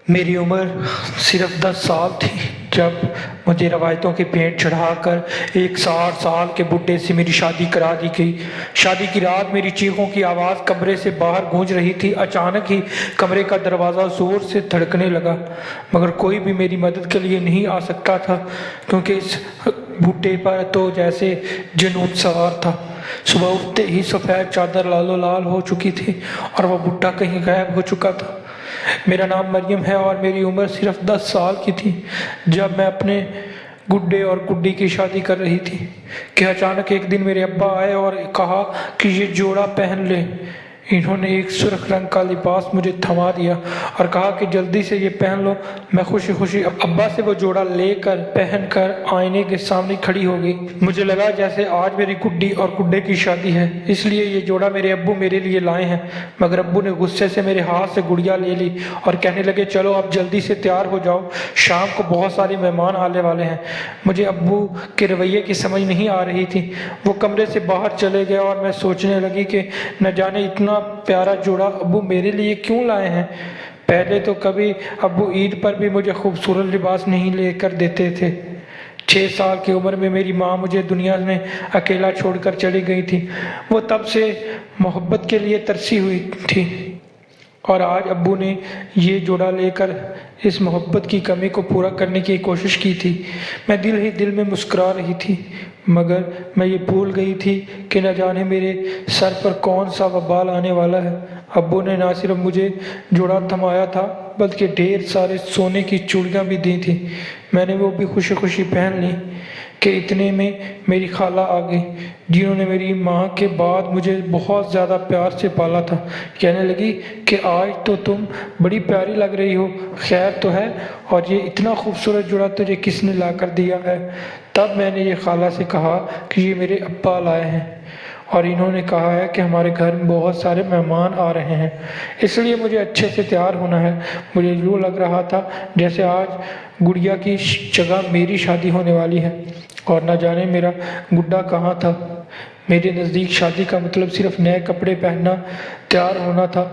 میری عمر صرف 10 سال تھی جب مجھے روایتوں کے پینٹ چڑھا کر ایک 60 سال کے بڈھے سے میری شادی کرا دی گئی۔ شادی کی رات میری چیخوں کی آواز کمرے سے باہر گونج رہی تھی۔ اچانک ہی کمرے کا دروازہ زور سے دھڑکنے لگا، مگر کوئی بھی میری مدد کے لیے نہیں آ سکتا تھا، کیونکہ اس بڈھے پر تو جیسے جنون سوار تھا۔ صبح اٹھتے ہی سفید چادر لالو لال ہو چکی تھی اور وہ بڈھا کہیں غائب ہو چکا تھا۔ میرا نام مریم ہے اور میری عمر صرف 10 سال کی تھی جب میں اپنے گڈے اور گڈی کی شادی کر رہی تھی کہ اچانک ایک دن میرے ابا آئے اور کہا کہ یہ جوڑا پہن لے۔ انہوں نے ایک سرخ رنگ کا لباس مجھے تھما دیا اور کہا کہ جلدی سے یہ پہن لو۔ میں خوشی خوشی ابا سے وہ جوڑا لے کر پہن کر آئینے کے سامنے کھڑی ہو گئی۔ مجھے لگا جیسے آج میری گڈی اور گڈے کی شادی ہے، اس لیے یہ جوڑا میرے ابو میرے لیے لائے ہیں۔ مگر ابو نے غصے سے میرے ہاتھ سے گڑیا لے لی اور کہنے لگے چلو اب جلدی سے تیار ہو جاؤ، شام کو بہت سارے مہمان آنے والے ہیں۔ مجھے ابو کے رویے کی سمجھ نہیں آ رہی تھی۔ وہ کمرے سے باہر چلے گئے اور میں سوچنے لگی کہ نہ جانے اتنا پیارا جوڑا ابو میرے لیے کیوں لائے ہیں۔ پہلے تو کبھی ابو عید پر بھی مجھے خوبصورت لباس نہیں لے کر دیتے تھے۔ 6 سال کی عمر میں میری ماں مجھے دنیا میں اکیلا چھوڑ کر چلی گئی تھی۔ وہ تب سے محبت کے لیے ترسی ہوئی تھی اور آج ابو نے یہ جوڑا لے کر اس محبت کی کمی کو پورا کرنے کی کوشش کی تھی۔ میں دل ہی دل میں مسکرا رہی تھی، مگر میں یہ بھول گئی تھی کہ نہ جانے میرے سر پر کون سا وبال آنے والا ہے۔ ابو نے نہ صرف مجھے جوڑا تھمایا تھا بلکہ ڈھیر سارے سونے کی چوڑیاں بھی دی تھیں۔ میں نے وہ بھی خوشی خوشی پہن لی کہ اتنے میں میری خالہ آ گئی، جنہوں نے میری ماں کے بعد مجھے بہت زیادہ پیار سے پالا تھا۔ کہنے لگی کہ آج تو تم بڑی پیاری لگ رہی ہو، خیر تو ہے، اور یہ اتنا خوبصورت جوڑا تجھے کس نے لا کر دیا ہے؟ تب میں نے یہ خالہ سے کہا کہ یہ میرے ابا لائے ہیں اور انہوں نے کہا ہے کہ ہمارے گھر میں بہت سارے مہمان آ رہے ہیں، اس لیے مجھے اچھے سے تیار ہونا ہے۔ مجھے یوں لگ رہا تھا جیسے آج گڑیا کی جگہ میری شادی ہونے والی ہے، اور نہ جانے میرا گڈا کہاں تھا۔ میرے نزدیک شادی کا مطلب صرف نئے کپڑے پہننا، تیار ہونا تھا۔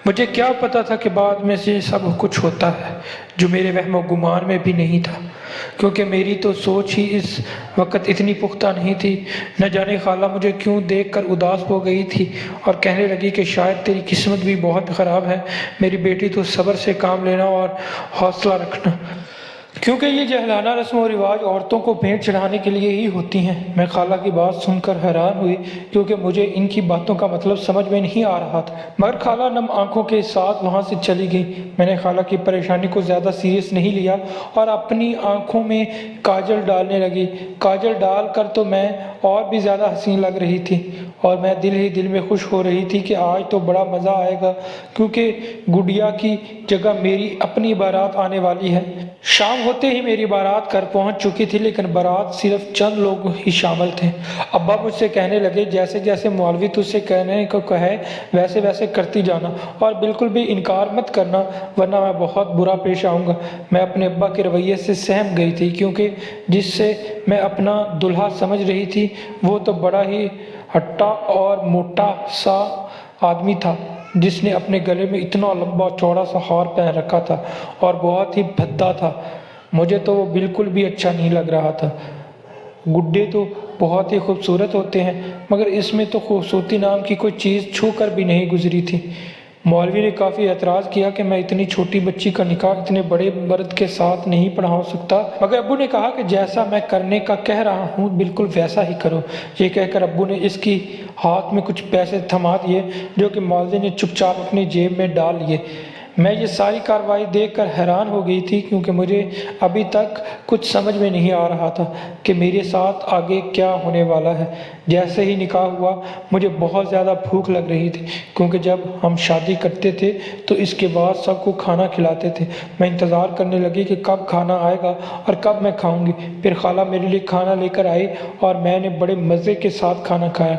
مجھے کیا پتا تھا کہ بعد میں سے سب کچھ ہوتا ہے جو میرے وہم و گمان میں بھی نہیں تھا، کیونکہ میری تو سوچ ہی اس وقت اتنی پختہ نہیں تھی۔ نہ جانے خالہ مجھے کیوں دیکھ کر اداس ہو گئی تھی اور کہنے لگی کہ شاید تیری قسمت بھی بہت خراب ہے میری بیٹی، تو صبر سے کام لینا اور حوصلہ رکھنا، کیونکہ یہ جہلانہ رسم و رواج عورتوں کو بھیٹ چڑھانے کے لیے ہی ہوتی ہیں۔ میں خالہ کی بات سن کر حیران ہوئی، کیونکہ مجھے ان کی باتوں کا مطلب سمجھ میں نہیں آ رہا تھا، مگر خالہ نم آنکھوں کے ساتھ وہاں سے چلی گئی۔ میں نے خالہ کی پریشانی کو زیادہ سیریس نہیں لیا اور اپنی آنکھوں میں کاجل ڈالنے لگی۔ کاجل ڈال کر تو میں اور بھی زیادہ حسین لگ رہی تھی، اور میں دل ہی دل میں خوش ہو رہی تھی کہ آج تو بڑا مزہ آئے گا، کیونکہ گڈیا کی جگہ میری اپنی بارات آنے والی ہے۔ شام ہوتے ہی میری بارات گھر پہنچ چکی تھی، لیکن بارات صرف چند لوگ ہی شامل تھے۔ ابا مجھ سے کہنے لگے جیسے جیسے مولوی تجھ سے کہنے کو کہے ویسے ویسے کرتی جانا اور بالکل بھی انکار مت کرنا، ورنہ میں بہت برا پیش آؤں گا۔ میں اپنے ابا کے رویے سے سہم گئی تھی، کیونکہ جس سے میں اپنا دلہا سمجھ رہی تھی وہ تو بڑا ہی ہٹا اور موٹا سا آدمی تھا، جس نے اپنے گلے میں اتنا لمبا چوڑا سا ہار پہن رکھا تھا اور بہت ہی بھدا تھا۔ مجھے تو وہ بالکل بھی اچھا نہیں لگ رہا تھا۔ گڈے تو بہت ہی خوبصورت ہوتے ہیں، مگر اس میں تو خوبصورتی نام کی کوئی چیز چھو کر بھی نہیں گزری تھی۔ مولوی نے کافی اعتراض کیا کہ میں اتنی چھوٹی بچی کا نکاح اتنے بڑے مرد کے ساتھ نہیں پڑھا سکتا، مگر ابو نے کہا کہ جیسا میں کرنے کا کہہ رہا ہوں بالکل ویسا ہی کرو۔ یہ کہہ کر ابو نے اس کی ہاتھ میں کچھ پیسے تھما دیے، جو کہ مولوی نے چپ چاپ اپنی جیب میں ڈال لیے۔ میں یہ ساری کارروائی دیکھ کر حیران ہو گئی تھی، کیونکہ مجھے ابھی تک کچھ سمجھ میں نہیں آ رہا تھا کہ میرے ساتھ آگے کیا ہونے والا ہے۔ جیسے ہی نکاح ہوا مجھے بہت زیادہ بھوک لگ رہی تھی، کیونکہ جب ہم شادی کرتے تھے تو اس کے بعد سب کو کھانا کھلاتے تھے۔ میں انتظار کرنے لگی کہ کب کھانا آئے گا اور کب میں کھاؤں گی۔ پھر خالہ میرے لیے کھانا لے کر آئی اور میں نے بڑے مزے کے ساتھ کھانا کھایا،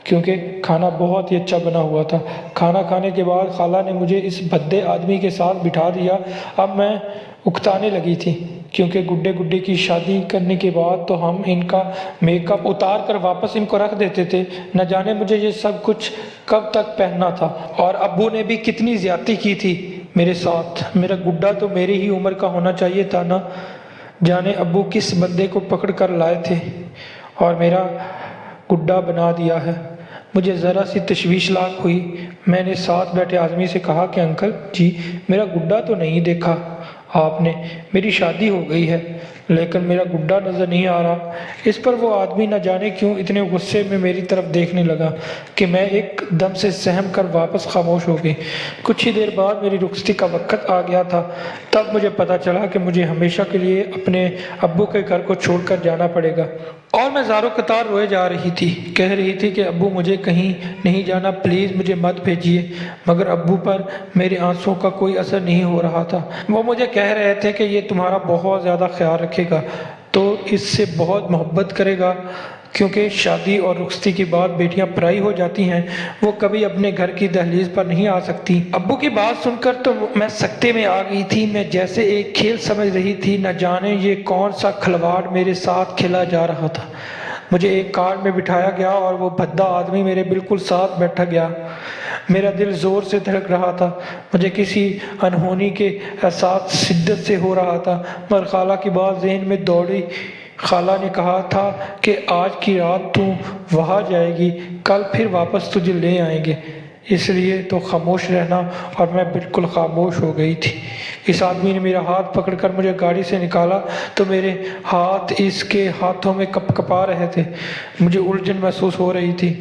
کیونکہ کھانا بہت ہی اچھا بنا ہوا تھا۔ کھانا کھانے کے بعد خالہ نے مجھے اس بھدے آدمی کے ساتھ بٹھا دیا۔ اب میں اکتانے لگی تھی، کیونکہ گڈے گڈی کی شادی کرنے کے بعد تو ہم ان کا میک اپ اتار کر واپس ان کو رکھ دیتے تھے۔ نہ جانے مجھے یہ سب کچھ کب تک پہننا تھا، اور ابو نے بھی کتنی زیادتی کی تھی۔ میرے ساتھ۔ میرا گڈا تو میری ہی عمر کا ہونا چاہیے تھا نا، جانے ابو کس بندے کو پکڑ کر لائے تھے اور میرا گڈا بنا دیا ہے۔ مجھے ذرا سی تشویش لاحق ہوئی۔ میں نے ساتھ بیٹھے آدمی سے کہا کہ انکل جی، میرا گڈا تو نہیں دیکھا آپ نے؟ میری شادی ہو گئی ہے لیکن میرا گڈا نظر نہیں آ رہا۔ اس پر وہ آدمی نہ جانے کیوں اتنے غصے میں میری طرف دیکھنے لگا کہ میں ایک دم سے سہم کر واپس خاموش ہو گئی۔ کچھ ہی دیر بعد میری رخصتی کا وقت آ گیا تھا۔ تب مجھے پتا چلا کہ مجھے ہمیشہ کے لیے اپنے ابو کے گھر کو چھوڑ کر جانا پڑے گا، اور میں زاروں قطار روئے جا رہی تھی۔ کہہ رہی تھی کہ ابو مجھے کہیں نہیں جانا، پلیز مجھے مت بھیجیے، مگر ابو پر میرے آنسوؤں کا کوئی اثر نہیں ہو رہا تھا۔ وہ مجھے کہہ رہے تھے کہ یہ تمہارا بہت زیادہ خیال رکھے گا، تو اس سے بہت محبت کرے گا، کیونکہ شادی اور رخصتی کے بعد بیٹیاں پرائی ہو جاتی ہیں، وہ کبھی اپنے گھر کی دہلیز پر نہیں آ سکتی۔ ابو کی بات سن کر تو میں سکتے میں آ گئی تھی۔ میں جیسے ایک کھیل سمجھ رہی تھی، نہ جانے یہ کون سا کھلواڑ میرے ساتھ کھیلا جا رہا تھا۔ مجھے ایک کار میں بٹھایا گیا اور وہ بھدا آدمی میرے بالکل ساتھ بیٹھا گیا۔ میرا دل زور سے دھڑک رہا تھا، مجھے کسی انہونی کے احساس شدت سے ہو رہا تھا، مگر خالہ کی بات ذہن میں دوڑی۔ خالہ نے کہا تھا کہ آج کی رات تو وہاں جائے گی، کل پھر واپس تجھے لے آئیں گے، اس لیے تو خاموش رہنا۔ اور میں بالکل خاموش ہو گئی تھی۔ اس آدمی نے میرا ہاتھ پکڑ کر مجھے گاڑی سے نکالا تو میرے ہاتھ اس کے ہاتھوں میں کپ کپا رہے تھے۔ مجھے الجھن محسوس ہو رہی تھی۔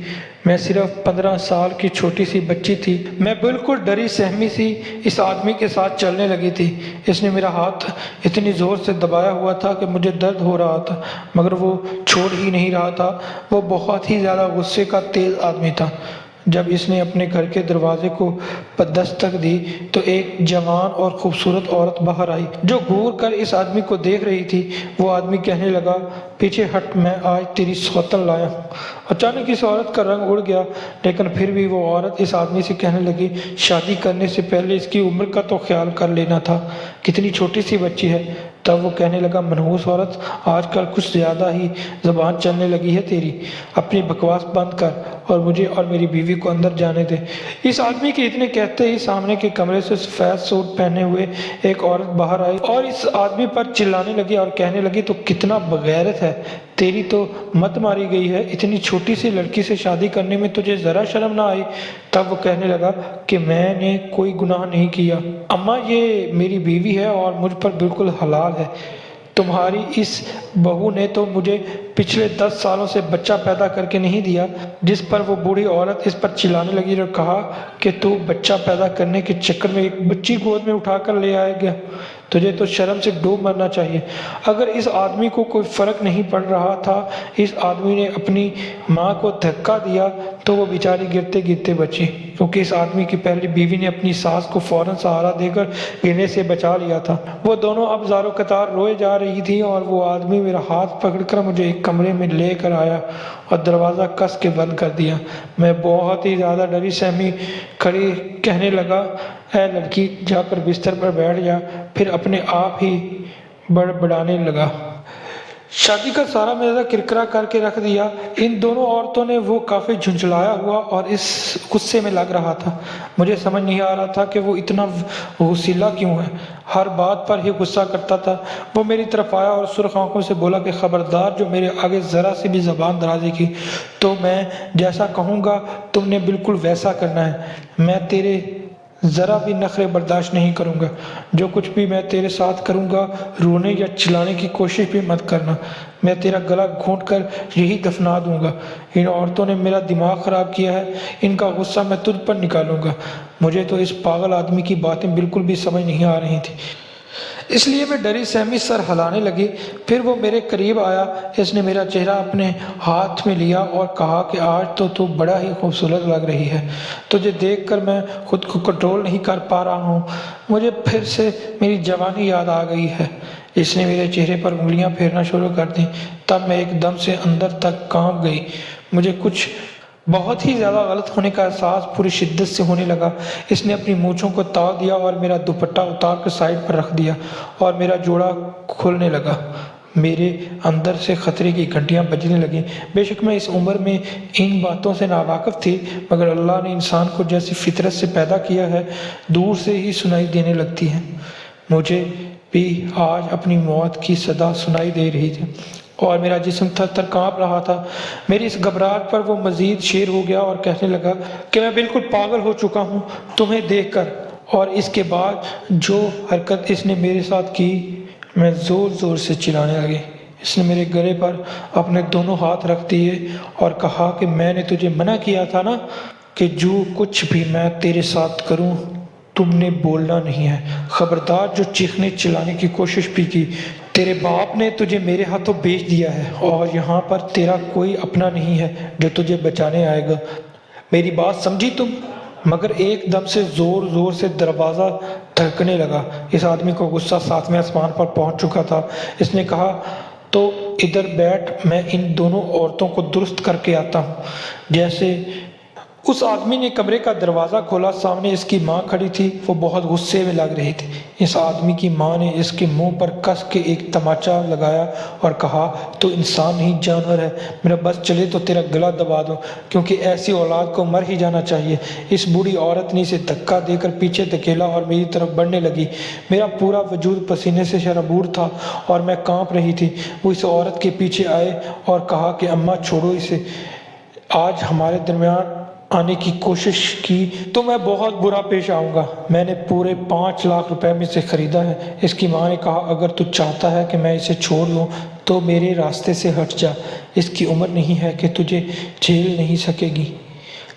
میں صرف 15 سال کی چھوٹی سی بچی تھی۔ میں بالکل ڈری سہمی سی اس آدمی کے ساتھ چلنے لگی تھی۔ اس نے میرا ہاتھ اتنی زور سے دبایا ہوا تھا کہ مجھے درد ہو رہا تھا، مگر وہ چھوڑ ہی نہیں رہا تھا۔ وہ بہت ہی زیادہ غصے کا تیز آدمی تھا۔ جب اس نے اپنے گھر کے دروازے کو دستک دی تو ایک جوان اور خوبصورت عورت باہر آئی جو گھور کر اس آدمی کو دیکھ رہی تھی۔ وہ آدمی کہنے لگا، پیچھے ہٹ، میں آج تیری سوتن لایا ہوں۔ اچانک اس عورت کا رنگ اڑ گیا، لیکن پھر بھی وہ عورت اس آدمی سے کہنے لگی، شادی کرنے سے پہلے اس کی عمر کا تو خیال کر لینا تھا، کتنی چھوٹی سی بچی ہے۔ تب وہ کہنے لگا، منحوس عورت، آج کل کچھ زیادہ ہی زبان چلنے لگی ہے تیری، اپنی بکواس بند کر اور مجھے اور میری بیوی کو اندر جانے دے۔ اس آدمی کے اتنے کہتے ہی سامنے کے کمرے سے سفید سوٹ پہنے ہوئے ایک عورت باہر آئی اور اس آدمی پر چلانے لگی اور کہنے لگی، تو کتنا بغیرت ہے، تیری تو مت ماری گئی ہے، اتنی چھوٹی سی لڑکی سے شادی کرنے میں تجھے ذرا شرم نہ آئی؟ تب وہ کہنے لگا کہ میں نے کوئی گناہ نہیں کیا اماں، یہ میری بیوی ہے اور مجھ پر بالکل حلال ہے۔ تمہاری اس بہو نے تو مجھے پچھلے 10 سالوں سے بچہ پیدا کر کے نہیں دیا۔ جس پر وہ بوڑھی عورت اس پر چلانے لگی اور کہا کہ تو بچہ پیدا کرنے کے چکر میں ایک بچی گود میں اٹھا کر لے آئے گیا، تجھے تو شرم سے ڈوب مرنا چاہیے۔ اگر اس آدمی کو کوئی فرق نہیں پڑ رہا تھا، اس آدمی نے اپنی ماں کو دھکا دیا تو وہ بیچاری گرتے گرتے بچی، کیونکہ اس آدمی کی پہلی بیوی نے اپنی ساس کو فوراً سہارا دے کر گرنے سے بچا لیا تھا۔ وہ دونوں اب زاروں قطار روئے جا رہی تھی اور وہ آدمی میرا ہاتھ پکڑ کر مجھے ایک کمرے میں لے کر آیا اور دروازہ کس کے بند کر دیا۔ میں بہت ہی زیادہ ڈری سہمی کھڑی کہنے لگا، اے لڑکی، جا کر بستر پر بیٹھ جا۔ پھر اپنے آپ ہی بڑبڑانے لگا۔ شادی کا سارا میدہ کرکرا کر کے رکھ دیا۔ ان دونوں عورتوں نے وہ کافی جھنجھلایا ہوا اور اس غصے میں لگ رہا تھا۔ مجھے سمجھ نہیں آ رہا تھا کہ وہ اتنا غصیلا کیوں ہے، ہر بات پر ہی غصہ کرتا تھا۔ وہ میری طرف آیا اور سرخ آنکھوں سے بولا کہ خبردار جو میرے آگے ذرا سی بھی زبان درازی کی تو میں جیسا کہوں گا تم نے بالکل ویسا کرنا ہے۔ میں تیرے ذرا بھی نخرے برداشت نہیں کروں گا۔ جو کچھ بھی میں تیرے ساتھ کروں گا، رونے یا چلانے کی کوشش بھی مت کرنا، میں تیرا گلا گھونٹ کر یہی دفنا دوں گا۔ ان عورتوں نے میرا دماغ خراب کیا ہے، ان کا غصہ میں تجھ پر نکالوں گا۔ مجھے تو اس پاگل آدمی کی باتیں بالکل بھی سمجھ نہیں آ رہی تھی، اس لیے میں ڈری سہمی سر ہلانے لگی۔ پھر وہ میرے قریب آیا، اس نے میرا چہرہ اپنے ہاتھ میں لیا اور کہا کہ آج تو بڑا ہی خوبصورت لگ رہی ہے، تجھے دیکھ کر میں خود کو کنٹرول نہیں کر پا رہا ہوں، مجھے پھر سے میری جوانی یاد آ گئی ہے۔ اس نے میرے چہرے پر انگلیاں پھیرنا شروع کر دیں۔ تب میں ایک دم سے اندر تک کانپ گئی، مجھے کچھ بہت ہی زیادہ غلط ہونے کا احساس پوری شدت سے ہونے لگا۔ اس نے اپنی مونچھوں کو تاؤ دیا اور میرا دوپٹہ اتار کر سائڈ پر رکھ دیا اور میرا جوڑا کھولنے لگا۔ میرے اندر سے خطرے کی گھنٹیاں بجنے لگیں۔ بے شک میں اس عمر میں ان باتوں سے ناواقف تھی، مگر اللہ نے انسان کو جیسی فطرت سے پیدا کیا ہے دور سے ہی سنائی دینے لگتی ہیں۔ مجھے بھی آج اپنی موت کی صدا سنائی دے رہی تھی اور میرا جسم تھر تھر کانپ رہا تھا۔ میری اس گھبراہٹ پر وہ مزید شیر ہو گیا اور کہنے لگا کہ میں بالکل پاگل ہو چکا ہوں تمہیں دیکھ کر۔ اور اس کے بعد جو حرکت اس نے میرے ساتھ کی، میں زور زور سے چلانے لگی۔ اس نے میرے گلے پر اپنے دونوں ہاتھ رکھ دیے اور کہا کہ میں نے تجھے منع کیا تھا نا کہ جو کچھ بھی میں تیرے ساتھ کروں تم نے بولنا نہیں ہے۔ خبردار جو چیخنے چلانے کی کوشش بھی کی، تیرے باپ نے تجھے میرے ہاتھوں بیچ دیا ہے اور یہاں پر تیرا کوئی اپنا نہیں ہے جو تجھے بچانے آئے گا۔ میری بات سمجھی تم؟ مگر ایک دم سے زور زور سے دروازہ دھڑکنے لگا۔ اس آدمی کو غصہ ساتویں آسمان پر پہنچ چکا تھا۔ اس نے کہا تو ادھر بیٹھ، میں ان دونوں عورتوں کو درست کر کے آتا ہوں۔ جیسے اس آدمی نے کمرے کا دروازہ کھولا، سامنے اس کی ماں کھڑی تھی۔ وہ بہت غصے میں لگ رہی تھی۔ اس آدمی کی ماں نے اس کے منہ پر کس کے ایک تماچا لگایا اور کہا تو انسان نہیں جانور ہے، میرا بس چلے تو تیرا گلا دبا دوں، کیونکہ ایسی اولاد کو مر ہی جانا چاہیے۔ اس بوڑھی عورت نے اسے دھکا دے کر پیچھے دھکیلا اور میری طرف بڑھنے لگی۔ میرا پورا وجود پسینے سے شرابور تھا اور میں کانپ رہی تھی۔ وہ اس عورت کے پیچھے آئے اور کہا کہ اماں چھوڑو اسے، آج ہمارے درمیان آنے کی کوشش کی تو میں بہت برا پیش آؤں گا۔ میں نے پورے 5 لاکھ روپے میں سے خریدا ہے۔ اس کی ماں نے کہا اگر تو چاہتا ہے کہ میں اسے چھوڑ دوں تو میرے راستے سے ہٹ جا، اس کی عمر نہیں ہے کہ تجھے جھیل نہیں سکے گی،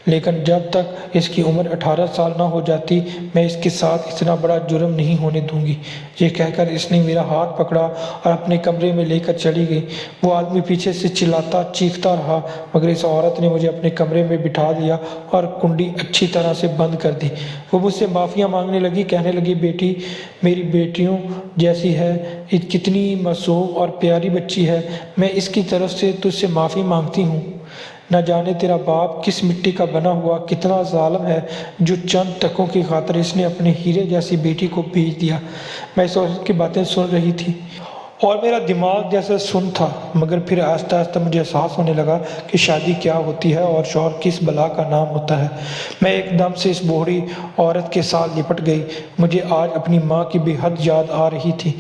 لیکن جب تک اس کی عمر 18 سال نہ ہو جاتی میں اس کے ساتھ اتنا بڑا جرم نہیں ہونے دوں گی۔ یہ کہہ کر اس نے میرا ہاتھ پکڑا اور اپنے کمرے میں لے کر چلی گئی۔ وہ آدمی پیچھے سے چلاتا چیختا رہا، مگر اس عورت نے مجھے اپنے کمرے میں بٹھا دیا اور کنڈی اچھی طرح سے بند کر دی۔ وہ مجھ سے معافیاں مانگنے لگی، کہنے لگی بیٹی میری بیٹیوں جیسی ہے، کتنی معصوم اور پیاری بچی ہے، میں اس کی طرف سے تجھ سے معافی مانگتی ہوں۔ نہ جانے تیرا باپ کس مٹی کا بنا ہوا کتنا ظالم ہے جو چند ٹکوں کی خاطر اس نے اپنے ہیرے جیسی بیٹی کو بیچ دیا۔ میں اس عورت کی باتیں سن رہی تھی اور میرا دماغ جیسے سن تھا، مگر پھر آہستہ آہستہ مجھے احساس ہونے لگا کہ شادی کیا ہوتی ہے اور شوہر کس بلا کا نام ہوتا ہے۔ میں ایک دم سے اس بوڑھی عورت کے ساتھ لپٹ گئی۔ مجھے آج اپنی ماں کی بے حد یاد آ رہی تھی۔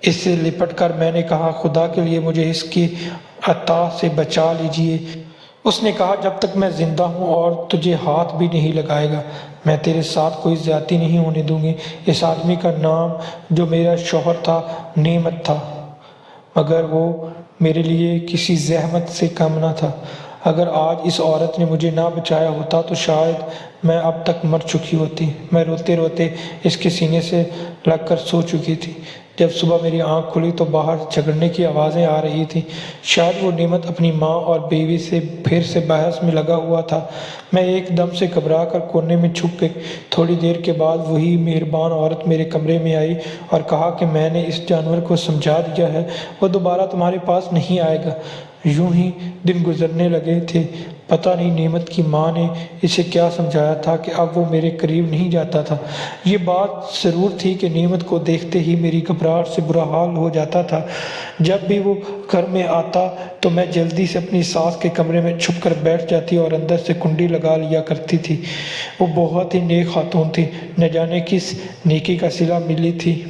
اس سے لپٹ کر میں نے کہا خدا کے لیے مجھے اس کی عطا سے بچا لیجیے۔ اس نے کہا جب تک میں زندہ ہوں اور تجھے ہاتھ بھی نہیں لگائے گا میں تیرے ساتھ کوئی زیادتی نہیں ہونے دوں گی۔ اس آدمی کا نام جو میرا شوہر تھا نعمت تھا، مگر وہ میرے لیے کسی زحمت سے کم نہ تھا۔ اگر آج اس عورت نے مجھے نہ بچایا ہوتا تو شاید میں اب تک مر چکی ہوتی۔ میں روتے روتے اس کے سینے سے لگ کر سو چکی تھی۔ جب صبح میری آنکھ کھلی تو باہر جھگڑنے کی آوازیں آ رہی تھیں۔ شاید وہ نعمت اپنی ماں اور بیوی سے پھر سے بحث میں لگا ہوا تھا۔ میں ایک دم سے گھبرا کر کونے میں چھپ گئی۔ تھوڑی دیر کے بعد وہی مہربان عورت میرے کمرے میں آئی اور کہا کہ میں نے اس جانور کو سمجھا دیا ہے، وہ دوبارہ تمہارے پاس نہیں آئے گا۔ یوں ہی دن گزرنے لگے تھے۔ پتہ نہیں نعمت کی ماں نے اسے کیا سمجھایا تھا کہ اب وہ میرے قریب نہیں جاتا تھا۔ یہ بات ضرور تھی کہ نعمت کو دیکھتے ہی میری گھبراہٹ سے برا حال ہو جاتا تھا۔ جب بھی وہ گھر میں آتا تو میں جلدی سے اپنی ساس کے کمرے میں چھپ کر بیٹھ جاتی اور اندر سے کنڈی لگا لیا کرتی تھی۔ وہ بہت ہی نیک خاتون تھی، نہ جانے کس نیکی کا صلہ ملی تھی۔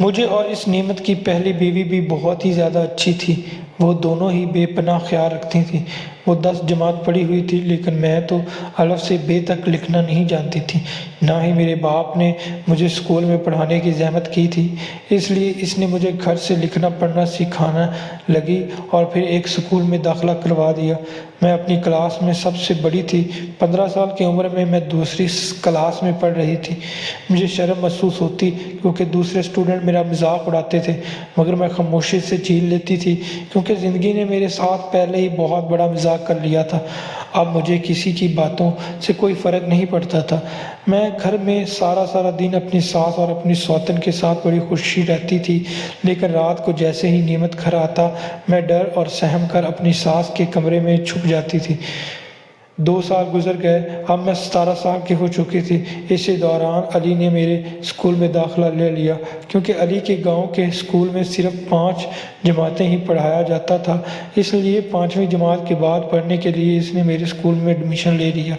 مجھے اور اس نعمت کی پہلی بیوی بھی بہت ہی زیادہ اچھی تھی۔ وہ دونوں ہی بے پناہ خیال رکھتی تھیں۔ وہ 10 جماعت پڑھی ہوئی تھی، لیکن میں تو الف سے بے تک لکھنا نہیں جانتی تھی۔ نہ ہی میرے باپ نے مجھے اسکول میں پڑھانے کی زحمت کی تھی، اس لیے اس نے مجھے گھر سے لکھنا پڑھنا سکھانا لگی اور پھر ایک اسکول میں داخلہ کروا دیا۔ میں اپنی کلاس میں سب سے بڑی تھی۔ 15 سال کی عمر میں میں دوسری کلاس میں پڑھ رہی تھی۔ مجھے شرم محسوس ہوتی کیونکہ دوسرے اسٹوڈنٹ میرا مذاق اڑاتے تھے، مگر میں خاموشی سے جھیل لیتی تھی کیونکہ زندگی نے میرے ساتھ پہلے ہی بہت بڑا مذاق کر لیا تھا۔ اب مجھے کسی کی باتوں سے کوئی فرق نہیں پڑتا تھا۔ میں گھر میں سارا دن اپنی ساس اور اپنی سوتن کے ساتھ بڑی خوشی رہتی تھی، لیکن رات کو جیسے ہی نعمت گھر آتا میں ڈر اور سہم کر اپنی ساس کے کمرے میں چھپ جاتی تھی۔ 2 سال گزر گئے، اب میں 17 سال کی ہو چکی تھی۔ اسی دوران علی نے میرے اسکول میں داخلہ لے لیا، کیونکہ علی کے گاؤں کے اسکول میں صرف 5 جماعتیں ہی پڑھایا جاتا تھا، اس لیے 5ویں جماعت کے بعد پڑھنے کے لیے اس نے میرے اسکول میں ایڈمیشن لے لیا۔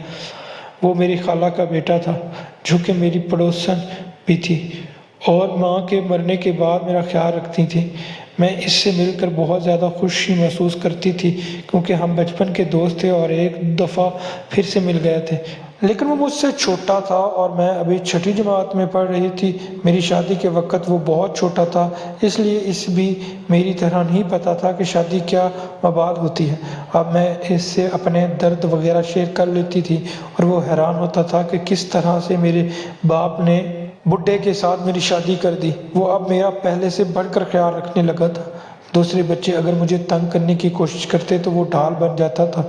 وہ میری خالہ کا بیٹا تھا، جو کہ میری پڑوسن بھی تھی اور ماں کے مرنے کے بعد میرا خیال رکھتی تھی۔ میں اس سے مل کر بہت زیادہ خوشی محسوس کرتی تھی، کیونکہ ہم بچپن کے دوست تھے اور ایک دفعہ پھر سے مل گئے تھے۔ لیکن وہ مجھ سے چھوٹا تھا اور میں ابھی 6ٹھی جماعت میں پڑھ رہی تھی۔ میری شادی کے وقت وہ بہت چھوٹا تھا، اس لیے اس بھی میری طرح نہیں پتا تھا کہ شادی کیا مباد ہوتی ہے۔ اب میں اس سے اپنے درد وغیرہ شیئر کر لیتی تھی اور وہ حیران ہوتا تھا کہ کس طرح سے میرے باپ نے بڈھے کے ساتھ میری شادی کر دی۔ وہ اب میرا پہلے سے بڑھ کر خیال رکھنے لگا تھا۔ دوسرے بچے اگر مجھے تنگ کرنے کی کوشش کرتے تو وہ ڈھال بن جاتا تھا۔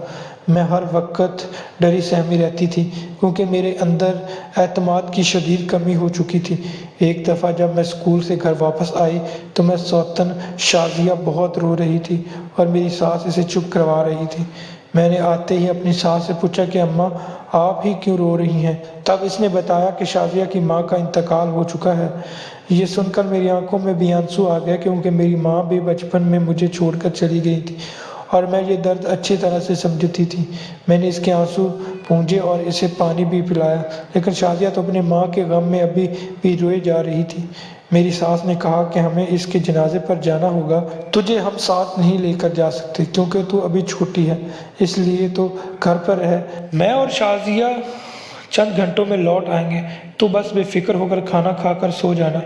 میں ہر وقت ڈری سہمی رہتی تھی، کیونکہ میرے اندر اعتماد کی شدید کمی ہو چکی تھی۔ ایک دفعہ جب میں اسکول سے گھر واپس آئی تو میں سوتن شازیہ بہت رو رہی تھی اور میری ساس اسے چپ کروا رہی تھی۔ میں نے آتے ہی اپنی ساس سے پوچھا کہ اماں آپ ہی کیوں رو رہی ہیں؟ تب اس نے بتایا کہ شازیہ کی ماں کا انتقال ہو چکا ہے۔ یہ سن کر میری آنکھوں میں بھی آنسو آ گئے، کیونکہ میری ماں بھی بچپن میں مجھے چھوڑ کر چلی گئی تھی اور میں یہ درد اچھی طرح سے سمجھتی تھی۔ میں نے اس کے آنسو پونجے اور اسے پانی بھی پلایا، لیکن شازیہ تو اپنے ماں کے غم میں ابھی بھی روئے جا رہی تھی۔ میری ساس نے کہا کہ ہمیں اس کے جنازے پر جانا ہوگا، تجھے ہم ساتھ نہیں لے کر جا سکتے کیونکہ تو ابھی چھوٹی ہے، اس لیے تو گھر پر رہ، میں اور شازیہ چند گھنٹوں میں لوٹ آئیں گے، تو بس بے فکر ہو کر کھانا کھا کر سو جانا۔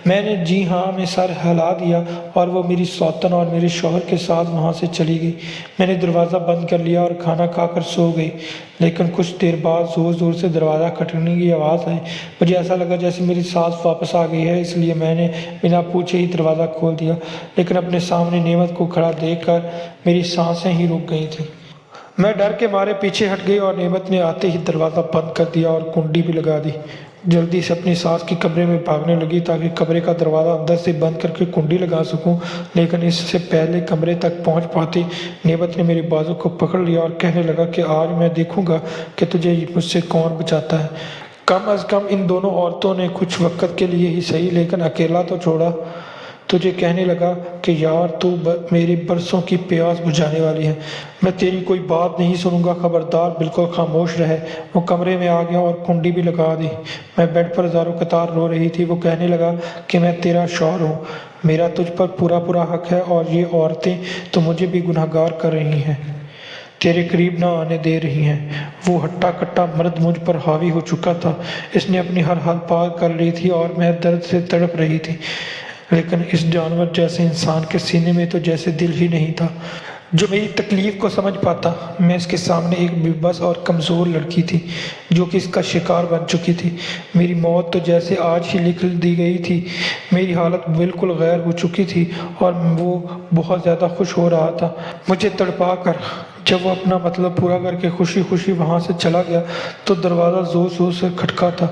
میں نے جی ہاں میں سر ہلا دیا اور وہ میری سوتن اور میرے شوہر کے ساتھ وہاں سے چلی گئی۔ میں نے دروازہ بند کر لیا اور کھانا کھا کر سو گئی، لیکن کچھ دیر بعد زور زور سے دروازہ کھٹکنے کی آواز آئی۔ مجھے ایسا لگا جیسے میری ساس واپس آ گئی ہے، اس لیے میں نے بنا پوچھے ہی دروازہ کھول دیا، لیکن اپنے سامنے نعمت کو کھڑا دیکھ کر میری سانسیں ہی رک گئی تھیں۔ میں ڈر کے مارے پیچھے ہٹ گئی اور نعمت نے آتے ہی دروازہ بند کر دیا اور کنڈی بھی لگا دی۔ جلدی سے اپنی ساس کے کمرے میں بھاگنے لگی تاکہ کمرے کا دروازہ اندر سے بند کر کے کنڈی لگا سکوں، لیکن اس سے پہلے کمرے تک پہنچ پاتی نعمت نے میری بازو کو پکڑ لیا اور کہنے لگا کہ آج میں دیکھوں گا کہ تجھے مجھ سے کون بچاتا ہے۔ کم از کم ان دونوں عورتوں نے کچھ وقت کے لیے ہی صحیح لیکن اکیلا تو چھوڑا۔ تجھے کہنے لگا کہ یار تو میری برسوں کی پیاس بجھانے والی ہے، میں تیری کوئی بات نہیں سنوں گا، خبردار بالکل خاموش رہے۔ وہ کمرے میں آ گیا اور کنڈی بھی لگا دی۔ میں بیڈ پر زاروں قطار رو رہی تھی۔ وہ کہنے لگا کہ میں تیرا شوہر ہوں، میرا تجھ پر پورا حق ہے اور یہ عورتیں تو مجھے بھی گنہگار کر رہی ہیں، تیرے قریب نہ آنے دے رہی ہیں۔ وہ ہٹا کٹا مرد مجھ پر حاوی ہو چکا تھا، اس نے اپنی ہر حد پار کر لی تھی اور میں درد سے تڑپ رہی تھی، لیکن اس جانور جیسے انسان کے سینے میں تو جیسے دل ہی نہیں تھا جو میری تکلیف کو سمجھ پاتا۔ میں اس کے سامنے ایک بے بس اور کمزور لڑکی تھی جو کہ اس کا شکار بن چکی تھی۔ میری موت تو جیسے آج ہی لکھ دی گئی تھی۔ میری حالت بالکل غیر ہو چکی تھی اور وہ بہت زیادہ خوش ہو رہا تھا مجھے تڑپا کر۔ جب وہ اپنا مطلب پورا کر کے خوشی خوشی وہاں سے چلا گیا تو دروازہ زور زور سے کھٹکا تھا۔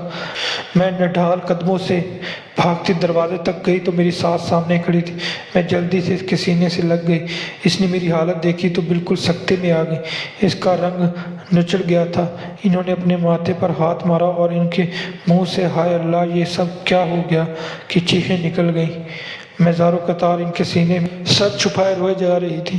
میں نڈھال قدموں سے بھاگتی دروازے تک گئی تو میری ساس سامنے کھڑی تھی۔ میں جلدی سے اس کے سینے سے لگ گئی۔ اس نے میری حالت دیکھی تو بالکل سکتے میں آ گئی، اس کا رنگ نچڑ گیا تھا۔ انہوں نے اپنے ماتھے پر ہاتھ مارا اور ان کے منہ سے ہائے اللہ یہ سب کیا ہو گیا کی چیخیں نکل گئیں۔ میں زاروں قطار ان کے سینے میں سر چھپائے روئے جا رہی تھی۔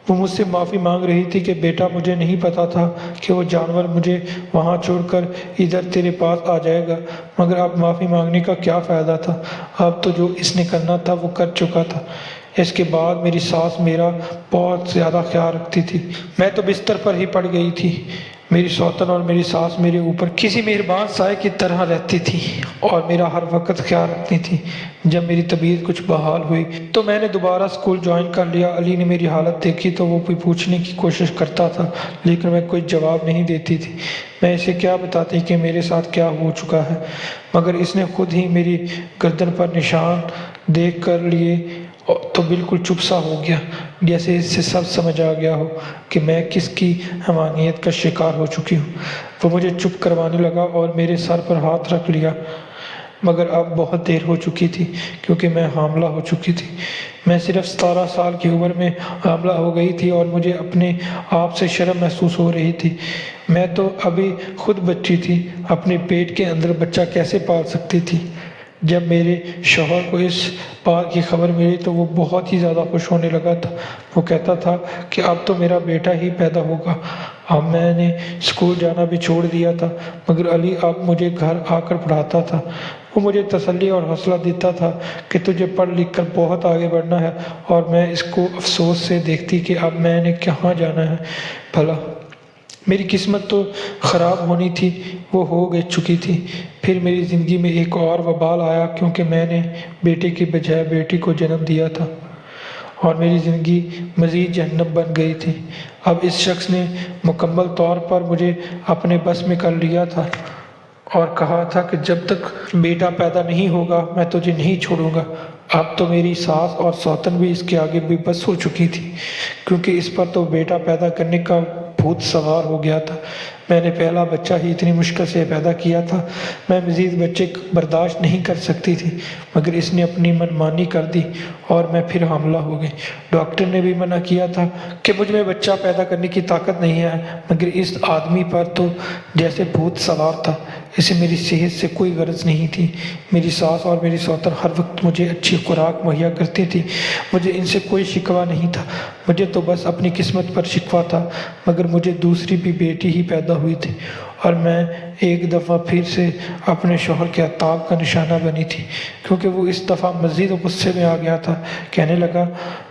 وہ مجھ سے معافی مانگ رہی تھی کہ بیٹا مجھے نہیں پتا تھا کہ وہ جانور مجھے وہاں چھوڑ کر ادھر تیرے پاس آ جائے گا، مگر اب معافی مانگنے کا کیا فائدہ تھا، اب تو جو اس نے کرنا تھا وہ کر چکا تھا۔ اس کے بعد میری ساس میرا بہت زیادہ خیال رکھتی تھی۔ میں تو بستر پر ہی پڑ گئی تھی۔ میری سوتن اور میری ساس میرے اوپر کسی مہربان سائے کی طرح رہتی تھی اور میرا ہر وقت خیال رکھتی تھی۔ جب میری طبیعت کچھ بحال ہوئی تو میں نے دوبارہ اسکول جوائن کر لیا۔ علی نے میری حالت دیکھی تو وہ بھی پوچھنے کی کوشش کرتا تھا، لیکن میں کوئی جواب نہیں دیتی تھی۔ میں اسے کیا بتاتی کہ میرے ساتھ کیا ہو چکا ہے، مگر اس نے خود ہی میری گردن پر نشان دیکھ کر لیے تو بالکل چپ سا ہو گیا، جیسے اس سے سب سمجھ آ گیا ہو کہ میں کس کی حمانیت کا شکار ہو چکی ہوں۔ وہ مجھے چپ کروانے لگا اور میرے سر پر ہاتھ رکھ لیا۔ مگر اب بہت دیر ہو چکی تھی کیونکہ میں حاملہ ہو چکی تھی۔ میں صرف 17 سال کی عمر میں حاملہ ہو گئی تھی اور مجھے اپنے آپ سے شرم محسوس ہو رہی تھی۔ میں تو ابھی خود بچی تھی، اپنے پیٹ کے اندر بچہ کیسے پال سکتی تھی؟ جب میرے شوہر کو اس بات کی خبر ملی تو وہ بہت ہی زیادہ خوش ہونے لگا تھا۔ وہ کہتا تھا کہ اب تو میرا بیٹا ہی پیدا ہوگا۔ اب میں نے اسکول جانا بھی چھوڑ دیا تھا، مگر علی اب مجھے گھر آ کر پڑھاتا تھا۔ وہ مجھے تسلی اور حوصلہ دیتا تھا کہ تجھے پڑھ لکھ کر بہت آگے بڑھنا ہے، اور میں اس کو افسوس سے دیکھتی کہ اب میں نے کہاں جانا ہے بھلا۔ میری قسمت تو خراب ہونی تھی، وہ ہو چکی تھی۔ پھر میری زندگی میں ایک اور وبال آیا کیونکہ میں نے بیٹے کی بجائے بیٹی کو جنم دیا تھا، اور میری زندگی مزید جہنم بن گئی تھی۔ اب اس شخص نے مکمل طور پر مجھے اپنے بس میں کر لیا تھا اور کہا تھا کہ جب تک بیٹا پیدا نہیں ہوگا میں تجھے نہیں چھوڑوں گا۔ اب تو میری ساس اور سوتن بھی اس کے آگے بے بس ہو چکی تھی کیونکہ اس پر تو بیٹا پیدا کرنے کا بھوت سوار ہو گیا تھا۔ میں نے پہلا بچہ ہی اتنی مشکل سے پیدا کیا تھا، میں مزید بچے برداشت نہیں کر سکتی تھی، مگر اس نے اپنی من مانی کر دی اور میں پھر حاملہ ہو گئی۔ ڈاکٹر نے بھی منع کیا تھا کہ مجھ میں بچہ پیدا کرنے کی طاقت نہیں ہے، مگر اس آدمی پر تو جیسے بھوت سوار تھا۔ اسے میری صحت سے کوئی غرض نہیں تھی۔ میری ساس اور میری سوتن ہر وقت مجھے اچھی خوراک مہیا کرتی تھی، مجھے ان سے کوئی شکوہ نہیں تھا۔ مجھے تو بس اپنی قسمت پر شکوہ تھا، مگر مجھے دوسری بھی بیٹی ہی پیدا ہوئی تھی، اور میں ایک دفعہ پھر سے اپنے شوہر کے عتاب کا نشانہ بنی تھی کیونکہ وہ اس دفعہ مزید غصے میں آ گیا تھا۔ کہنے لگا،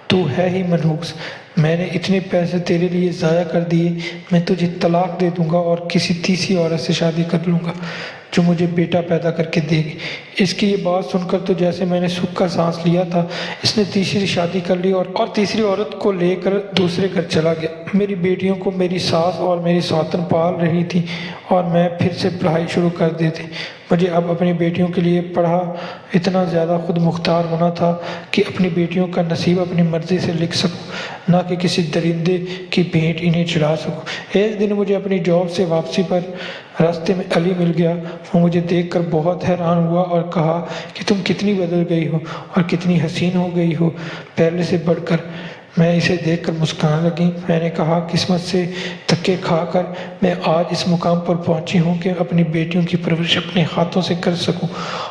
تو ہے ہی منحوس، میں نے اتنے پیسے تیرے لیے ضائع کر دیے، میں تجھے طلاق دے دوں گا اور کسی تیسری عورت سے شادی کر لوں گا جو مجھے بیٹا پیدا کر کے دے گی۔ اس کی یہ بات سن کر تو جیسے میں نے سکھ کا سانس لیا تھا۔ اس نے تیسری شادی کر لی اور تیسری عورت کو لے کر دوسرے گھر چلا گیا۔ میری بیٹیوں کو میری ساس اور میری سوتن پال رہی تھی اور میں پھر سے پڑھائی شروع کر دی تھی۔ مجھے اب اپنی بیٹیوں کے لیے پڑھا اتنا زیادہ خود مختار ہونا تھا کہ اپنی بیٹیوں کا نصیب اپنی مرضی سے لکھ سکوں، نہ کہ کسی درندے کی بھیٹ انہیں چڑھا سکوں۔ ایک دن مجھے اپنی جاب سے واپسی پر راستے میں علی مل گیا۔ وہ مجھے دیکھ کر بہت حیران ہوا اور کہا کہ تم کتنی بدل گئی ہو اور کتنی حسین ہو گئی ہو پہلے سے بڑھ کر۔ میں اسے دیکھ کر مسکرانے لگی۔ میں نے کہا، قسمت سے دھکے کھا کر میں آج اس مقام پر پہنچی ہوں کہ اپنی بیٹیوں کی پرورش اپنے ہاتھوں سے کر سکوں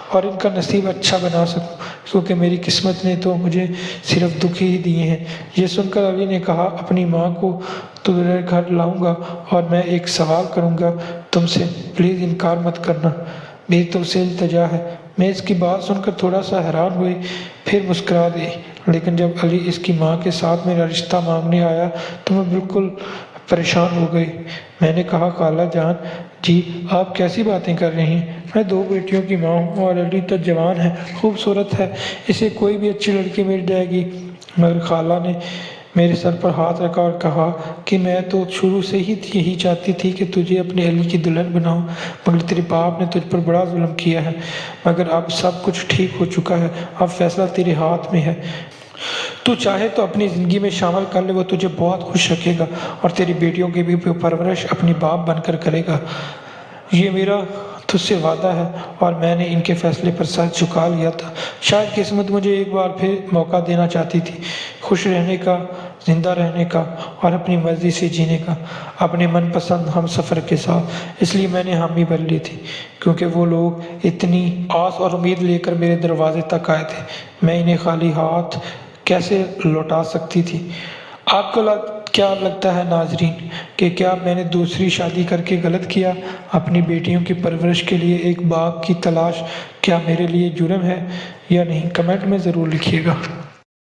اور ان کا نصیب اچھا بنا سکوں، کیونکہ میری قسمت نے تو مجھے صرف دکھ ہی دیے ہیں۔ یہ سن کر علی نے کہا، اپنی ماں کو تمہارے گھر لاؤں گا اور میں ایک سوال کروں گا تم سے، پلیز انکار مت کرنا، میری تم سے التجا ہے۔ میں اس کی بات سن کر تھوڑا سا حیران ہوئی، پھر مسکرا دی، لیکن جب علی اس کی ماں کے ساتھ میرا رشتہ مانگنے آیا تو میں بالکل پریشان ہو گئی۔ میں نے کہا، خالہ جان جی آپ کیسی باتیں کر رہی ہیں؟ میں 2 بیٹیوں کی ماں ہوں اور علی تو جوان ہے، خوبصورت ہے، اسے کوئی بھی اچھی لڑکی مل جائے گی۔ مگر خالہ نے میرے سر پر ہاتھ رکھا اور کہا کہ میں تو شروع سے ہی یہی چاہتی تھی کہ تجھے اپنے علی کی دلہن بناؤں، مگر تیرے باپ نے تجھ پر بڑا ظلم کیا ہے۔ مگر اب سب کچھ ٹھیک ہو چکا ہے، اب فیصلہ تیرے ہاتھ میں ہے، تو چاہے تو اپنی زندگی میں شامل کر لے، وہ تجھے بہت خوش رکھے گا اور تیری بیٹیوں کی بھی پرورش اپنی باپ بن کر کرے گا۔ یہ میرا تجھ سے وعدہ ہے۔ اور میں نے ان کے فیصلے پر سر جھکا لیا تھا۔ شاید قسمت مجھے ایک بار پھر موقع دینا چاہتی تھی، خوش رہنے کا، زندہ رہنے کا اور اپنی مرضی سے جینے کا، اپنے من پسند ہم سفر کے ساتھ۔ اس لیے میں نے حامی بھر لی تھی کیونکہ وہ لوگ اتنی آس اور امید لے کر میرے دروازے تک آئے تھے، میں انہیں خالی ہاتھ کیسے لوٹا سکتی تھی؟ آپ کو کیا لگتا ہے ناظرین کہ کیا میں نے دوسری شادی کر کے غلط کیا؟ اپنی بیٹیوں کی پرورش کے لیے ایک باپ کی تلاش کیا میرے لیے جرم ہے یا نہیں؟ کمنٹ میں ضرور لکھیے گا۔